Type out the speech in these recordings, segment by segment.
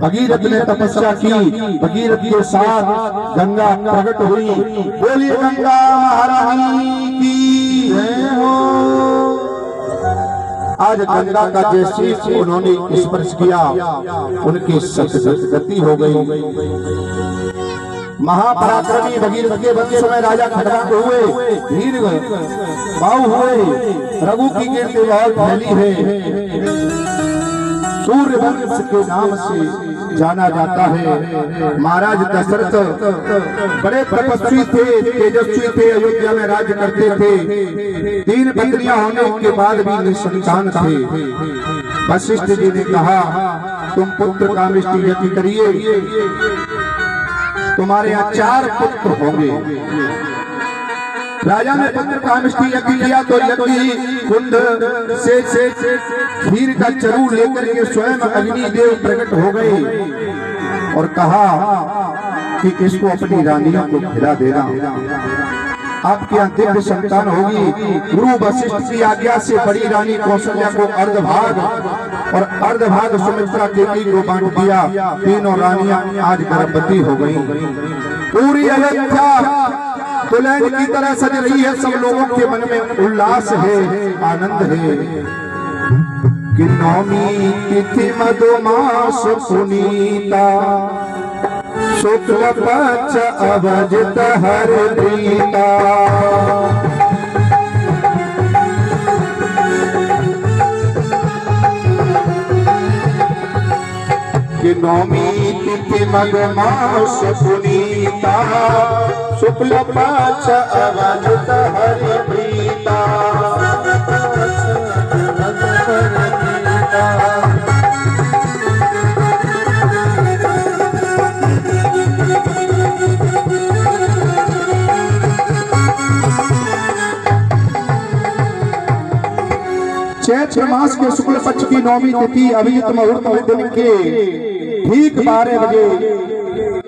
भगीरथ ने तपस्या की, भगीरथ के साथ गंगा प्रकट हुई। बोलिए गंगा महारानी की जय हो। आज गंगा का जैसे उन्होंने स्पर्श किया, उनकी सदगति हो गई। महापराक्रमी भगीरथ के वंश में राजा खड़ग हुए, वीर बाहु हुए। रघु की कीर्ति बहुत फैली है, सूर्य वंश के नाम से जाना जाता है। महाराज दशरथ बड़े तपस्वी थे, तेजस्वी थे, अयोध्या में राज्य करते थे। 3 पत्नियां होने के बाद भी निसंतान थे। वशिष्ठ जी ने कहा, तुम पुत्र कामिष्टि यज्ञ करिए, तुम्हारे यहाँ 4 पुत्र होंगे। राजा ने पुत्र कामिष्टि यज्ञ किया तो यज्ञ कुंड से खीर का चरू लेकर के स्वयं अग्निदेव प्रकट हो गए और कहा कि इसको अपनी रानियों को खिला देना, आपके यहाँ दिव्य संतान होगी। गुरु वशिष्ठ की आज्ञा से बड़ी रानी कौशल्या को अर्धभाग और अर्धभाग सुमित्रा देवी को बांट दिया। तीनों रानियां आज गर्भवती हो गई। पूरी अयोध्या दुल्हन की तरह सज रही है, सब लोगों के मन में उल्लास है, आनंद है कि नौमी तिथि मधुमास पुनीता, शुक्ल पक्ष अवजित हर प्रीता। कि नौमी तिथि मधुमास पुनीता, शुक्ल पक्ष अवजित हरि प्रीता। चैत्र मास के शुक्ल पक्ष की नौमी तिथि अभिजित मुहूर्त में दिन के ठीक 12 बजे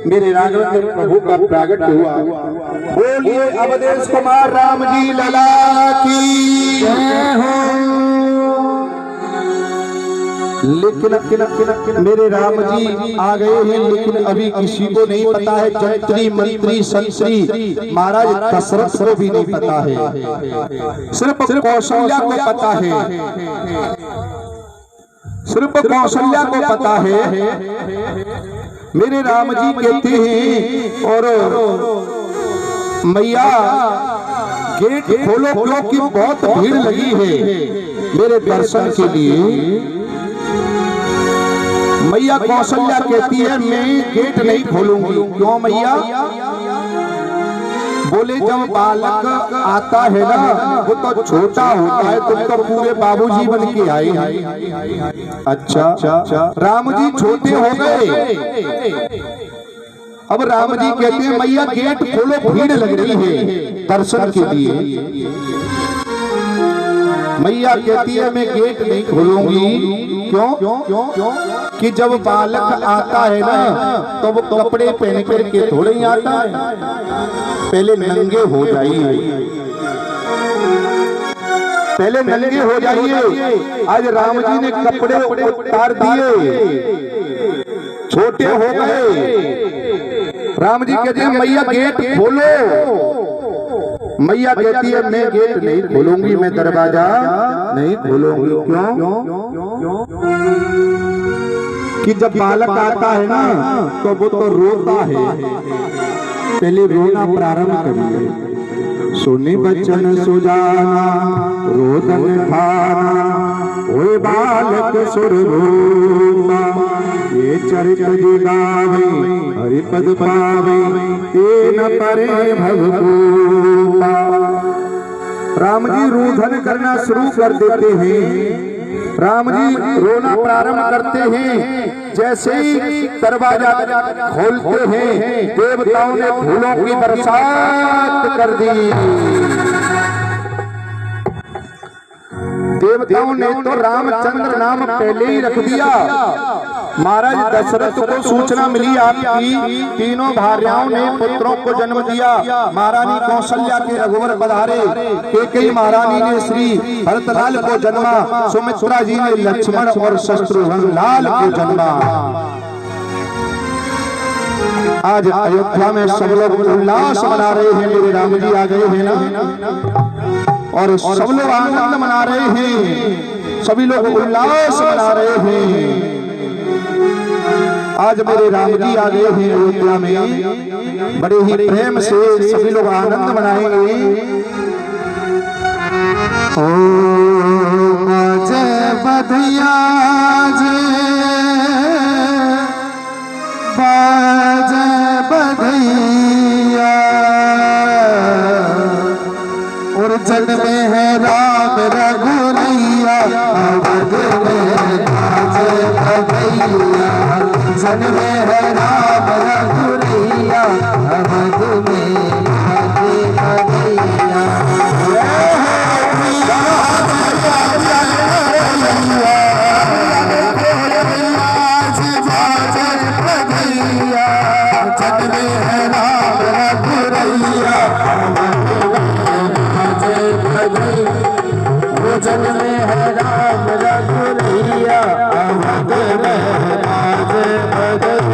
मेरे राघवेंद्र प्रभु का प्रागट हुआ। बोलिए अवधेश कुमार राम जी लला की जय हो। लेकिन मेरे राम जी आ गए हैं, लेकिन अभी किसी को नहीं पता है। जंत्री मंत्री संतरी महाराज दशरथ को भी नहीं पता है, सिर्फ कौशल्या को पता है, सिर्फ कौशल्या को पता है। मेरे राम जी कहते हैं और मैया गेट खोलो क्योंकि बहुत भीड़ लगी है मेरे दर्शन के लिए। मैया कौशल्या कहती है मैं गेट नहीं खोलूंगी। क्यों मैया? बोले जब बालक आता है ना वो तो छोटा होता है, तुम तो पूरे बाबूजी बन के आए हैं। अच्छा राम जी छोटे हो गए। अब राम जी कहते हैं मैया गेट खोलो, भीड़ लग रही है दर्शन के लिए। मैया कहती है मैं गेट नहीं खोलूंगी। क्यों? कि जब बालक आता है ना तो वो कपड़े पहन करके थोड़े ही आता है, पहले नंगे हो जाइए, पहले नंगे हो जाइए। आज राम जी ने कपड़े उतार दिए, छोटे हो गए। राम जी कहते हैं मैया गेट खोलो। मैया कहती है मैं गेट नहीं खोलूंगी, मैं दरवाजा नहीं खोलूंगी। क्यों? कि जब बालक आता है ना तो वो तो रोता है, पहले रोना प्रारंभ करिए। सुनी बचन सुजाना रोदन खाना, ओए बालक सुर रोता, ये चरित जिगावे हरिपद पावे, ते न परे भगपूता। राम जी रोदन करना शुरू कर देते हैं। राम जी रोना प्रारंभ करते हैं। जैसे ही दरवाजा खोलते हैं देवताओं ने फूलों की बरसात कर दी। देवताओं ने तो रामचंद्र नाम पहले ही रख दिया। महाराज दशरथ को सूचना मिली आपकी तीनों भार्याओं ने पुत्रों को जन्म दिया। महारानी कौशल्या के रघुवर पधारे, कैकेयी महारानी ने श्री भरतलाल को जन्मा, सुमित्रा जी ने लक्ष्मण और शत्रुघ्न लाल को जन्मा। आज अयोध्या में सब लोग उल्लास मना रहे हैं, मेरे राम जी आ गए हैं ना, और सब लोग आनंद मना रहे हैं, सभी लोग उल्लास मना रहे हैं। आज मेरे राम जी आ गए हैं अयोध्या में, बड़े ही प्रेम से सभी लोग आनंद मनाएंगे। ओ जय बधिया जय बधिया, और जग में है राम रघुरैया, अवध में जय बधिया, जग में है राम रघुरैया, अवध में जय बधिया। जग में है राम रघुरैया, अवध में जय बधिया।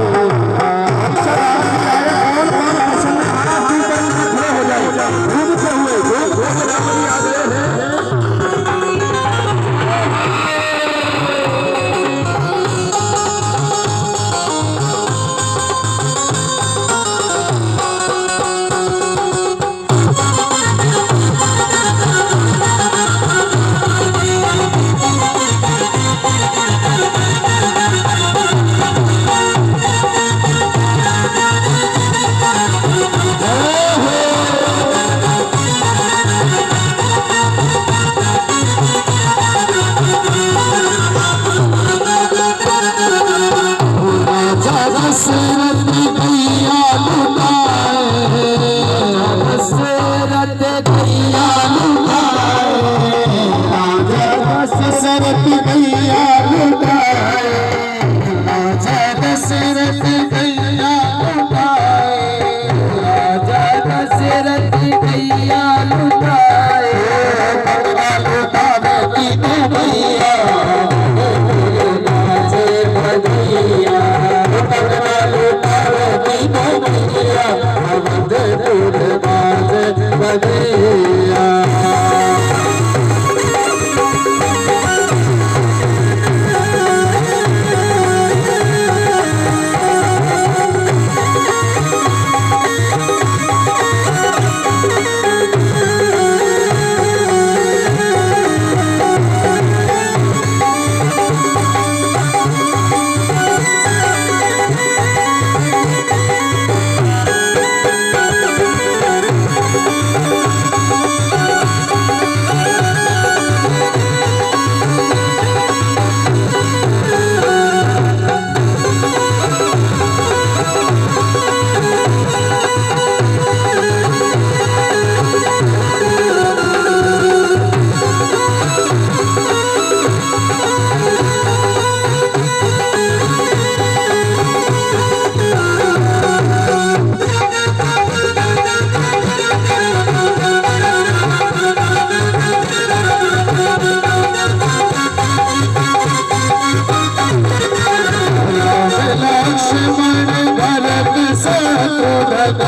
लक्ष्मण भरत शत्रुघ्न,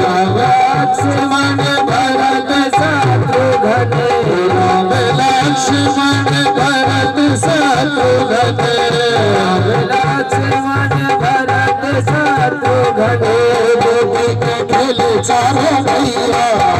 राम लक्ष्मण भरत शत्रुघ्न, राम लक्ष्मण भरत शत्रुघ्न, गोपी के खेल चारों भैया।